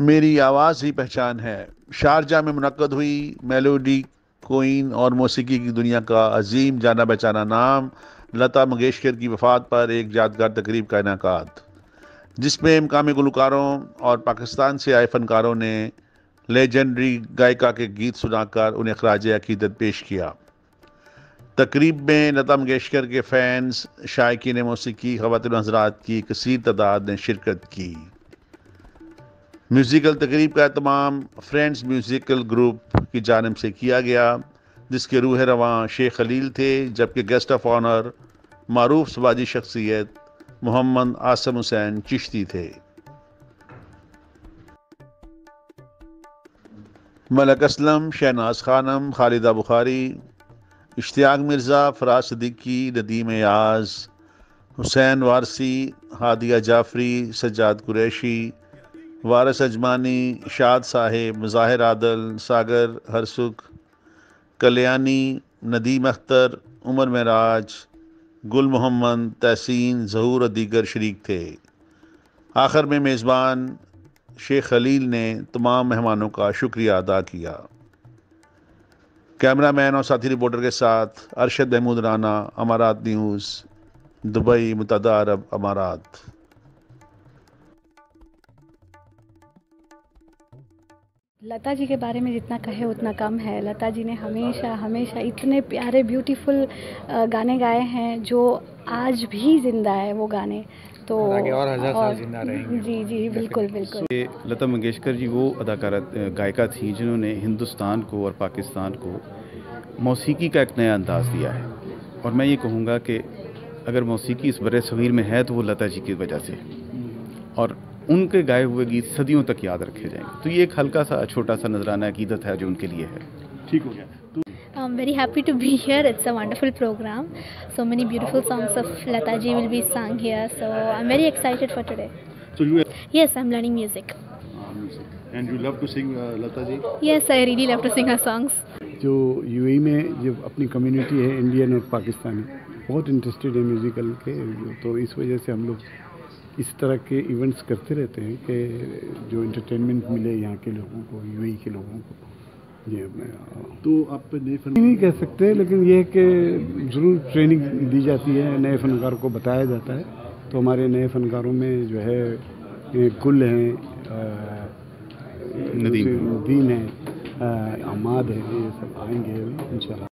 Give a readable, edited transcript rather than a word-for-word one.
मेरी आवाज़ ही पहचान है। शारजा में मुनक्कद हुई मेलोडी क्वीन और मौसीकी की दुनिया का अजीम जाना पहचाना नाम लता मंगेशकर की वफ़ात पर एक यादगार तकरीब का इनेकाद, जिसमें मकामी गुलकारों और पाकिस्तान से आए फनकारों ने लेजेंडरी गायिका के गीत सुनाकर उन्हें खराज अकीदत पेश किया। तकरीब में लता मंगेशकर के फैंस, शायकीन मौसीकी, ख़वातीन हज़रात की कसीर तादाद ने शिरकत की। म्यूज़िकल तकरीब का एहतमाम फ्रेंड्स म्यूज़िकल ग्रुप की जानिब से किया गया, जिसके रूह रवां शेख खलील थे, जबकि गेस्ट ऑफ ऑनर मारूफ समाजी शख्सियत मोहम्मद आसम हुसैन चिश्ती थे। मलक असलम, शहनाज खानम, खालिदा बुखारी, इश्तियाक मिर्ज़ा, फराज सिद्दीकी, नदीम याज, हुसैन वारसी, हादिया जाफरी, सज्जाद कुरैशी, वारिस अजमानी, शाद साहिब, मुज़ाहिर आदल, सागर हरसुख, कल्याणी, नदीम अख्तर, उमर महराज, गुल मोहम्मद, तहसीन, ज़हूर और दीगर शरीक थे। आखिर में मेज़बान शेख खलील ने तमाम मेहमानों का शुक्रिया अदा किया। कैमरामैन और साथी रिपोर्टर के साथ अरशद महमूद राना, अमारात न्यूज़, दुबई, मुत्तहदा अरब अमारात। लता जी के बारे में जितना कहे उतना कम है। लता जी ने हमेशा हमेशा इतने प्यारे ब्यूटीफुल गाने गाए हैं जो आज भी ज़िंदा है वो गाने, तो आगे और 1000 साल जिंदा रहेंगे। जी जी बिल्कुल बिल्कुल। लता मंगेशकर जी वो अदाकारा गायिका थी जिन्होंने हिंदुस्तान को और पाकिस्तान को मौसीकी का एक नया अंदाज़ दिया है, और मैं ये कहूँगा कि अगर मौसीकी इस बरे सग़ीर में है तो वो लता जी की वजह से, और उनके गाए हुए गीत सदियों तक याद रखे जाएंगे। तो ये एक हल्का सा छोटा सा नजराना अकीदत है जो उनके लिए है। ठीक हो गया। I'm very happy to be here. It's a wonderful program. So many beautiful songs of Lata ji will be sung here. So I'm very excited for today. So you Yes, I'm learning music. music and you love to sing Lata ji? Yes, I really love to sing her songs. जो UAE में जो अपनी community है Indian और पाकिस्तानी बहुत interested है musical के, तो इस वजह से हम लोग इस तरह के इवेंट्स करते रहते हैं कि जो एंटरटेनमेंट मिले यहाँ के लोगों को, यूएई के लोगों को। ये तो आप नए फन नहीं कह सकते, लेकिन ये है कि ज़रूर ट्रेनिंग दी जाती है, नए फनकारों को बताया जाता है। तो हमारे नए फनकारों में जो है गुल हैं, नदीम नदीम है, अहमद है, ये सब आएंगे इंशाल्लाह।